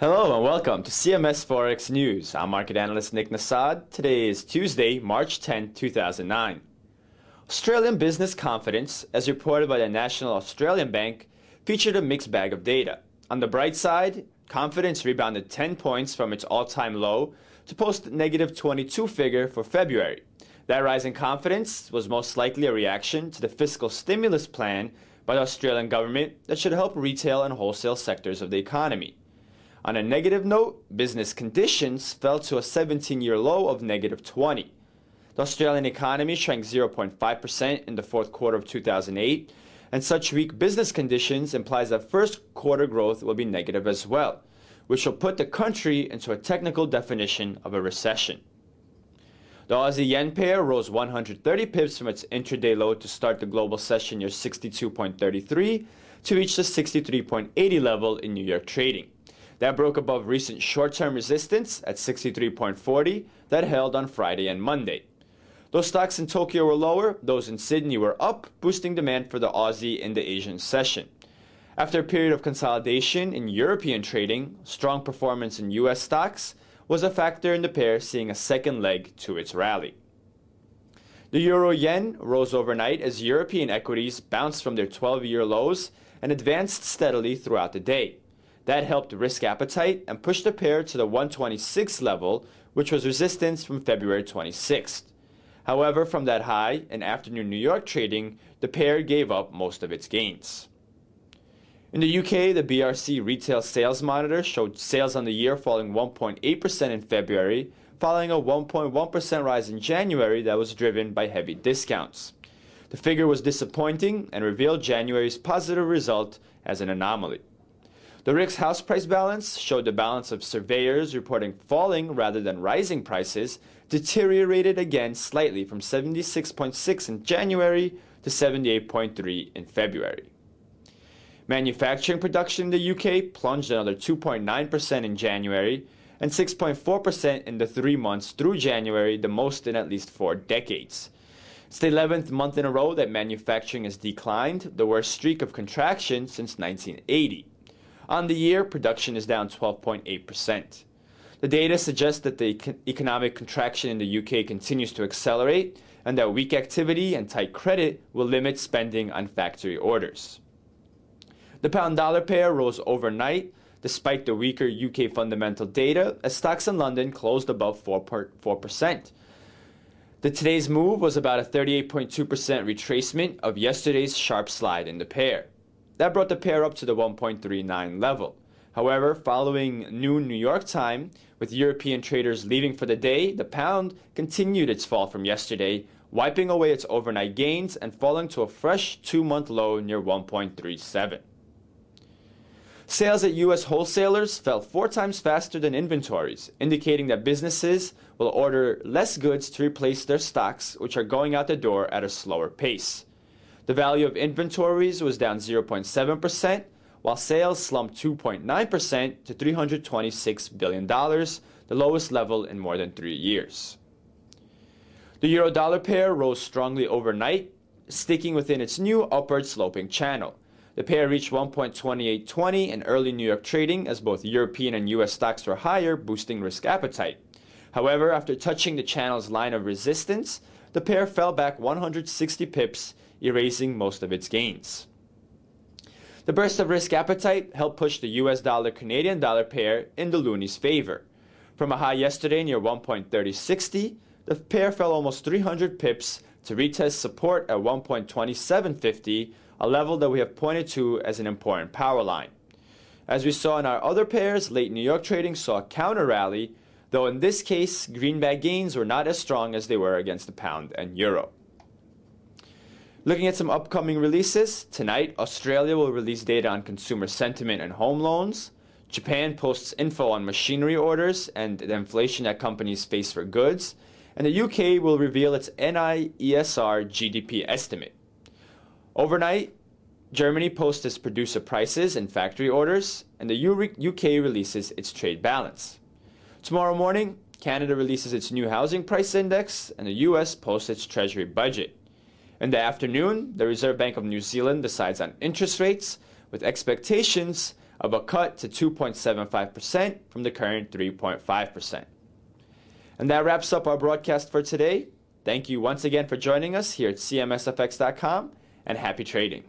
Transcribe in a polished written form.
Hello and welcome to CMS Forex News. I'm market analyst Nick Nassad. Today is Tuesday, March 10, 2009. Australian business confidence, as reported by the National Australian Bank, featured a mixed bag of data. On the bright side, confidence rebounded 10 points from its all-time low to post a negative 22 figure for February. That rise in confidence was most likely a reaction to the fiscal stimulus plan by the Australian government that should help retail and wholesale sectors of the economy. On a negative note, business conditions fell to a 17-year low of negative 20. The Australian economy shrank 0.5% in the fourth quarter of 2008, and such weak business conditions implies that first quarter growth will be negative as well, which will put the country into a technical definition of a recession. The Aussie-Yen pair rose 130 pips from its intraday low to start the global session near 62.33 to reach the 63.80 level in New York trading. That broke above recent short-term resistance at 63.40 that held on Friday and Monday. Those stocks in Tokyo were lower, those in Sydney were up, boosting demand for the Aussie in the Asian session. After a period of consolidation in European trading, strong performance in U.S. stocks was a factor in the pair seeing a second leg to its rally. The Euro-Yen rose overnight as European equities bounced from their 12-year lows and advanced steadily throughout the day. That helped risk appetite and pushed the pair to the 126 level, which was resistance from February 26th. However, from that high in afternoon New York trading, the pair gave up most of its gains. In the UK, the BRC Retail Sales Monitor showed sales on the year falling 1.8% in February, following a 1.1% rise in January that was driven by heavy discounts. The figure was disappointing and revealed January's positive result as an anomaly. The RICS house price balance showed the balance of surveyors reporting falling rather than rising prices deteriorated again slightly from 76.6 in January to 78.3 in February. Manufacturing production in the UK plunged another 2.9% in January and 6.4% in the 3 months through January, the most in at least 4 decades. It's the 11th month in a row that manufacturing has declined, the worst streak of contraction since 1980. On the year, production is down 12.8%. The data suggests that the economic contraction in the UK continues to accelerate and that weak activity and tight credit will limit spending on factory orders. The pound-dollar pair rose overnight despite the weaker UK fundamental data as stocks in London closed above 4%. Today's move was about a 38.2% retracement of yesterday's sharp slide in the pair. That brought the pair up to the 1.39 level. However, following noon New York time, with European traders leaving for the day, the pound continued its fall from yesterday, wiping away its overnight gains and falling to a fresh 2-month low near 1.37. Sales at U.S. wholesalers fell 4 times faster than inventories, indicating that businesses will order less goods to replace their stocks, which are going out the door at a slower pace. The value of inventories was down 0.7%, while sales slumped 2.9% to $326 billion, the lowest level in more than 3 years. The euro-dollar pair rose strongly overnight, sticking within its new upward sloping channel. The pair reached 1.2820 in early New York trading as both European and U.S. stocks were higher, boosting risk appetite. However, after touching the channel's line of resistance, the pair fell back 160 pips, erasing most of its gains. The burst of risk appetite helped push the US dollar-Canadian dollar pair in the loony's favor. From a high yesterday near 1.3060, the pair fell almost 300 pips to retest support at 1.2750, a level that we have pointed to as an important power line. As we saw in our other pairs, late New York trading saw a counter rally, though in this case, greenback gains were not as strong as they were against the pound and euro. Looking at some upcoming releases, tonight Australia will release data on consumer sentiment and home loans. Japan posts info on machinery orders and the inflation that companies face for goods. And the UK will reveal its NIESR GDP estimate. Overnight, Germany posts its producer prices and factory orders, and the UK releases its trade balance. Tomorrow morning, Canada releases its new housing price index, and the US posts its treasury budget. In the afternoon, the Reserve Bank of New Zealand decides on interest rates, with expectations of a cut to 2.75% from the current 3.5%. And that wraps up our broadcast for today. Thank you once again for joining us here at CMSFX.com, and happy trading.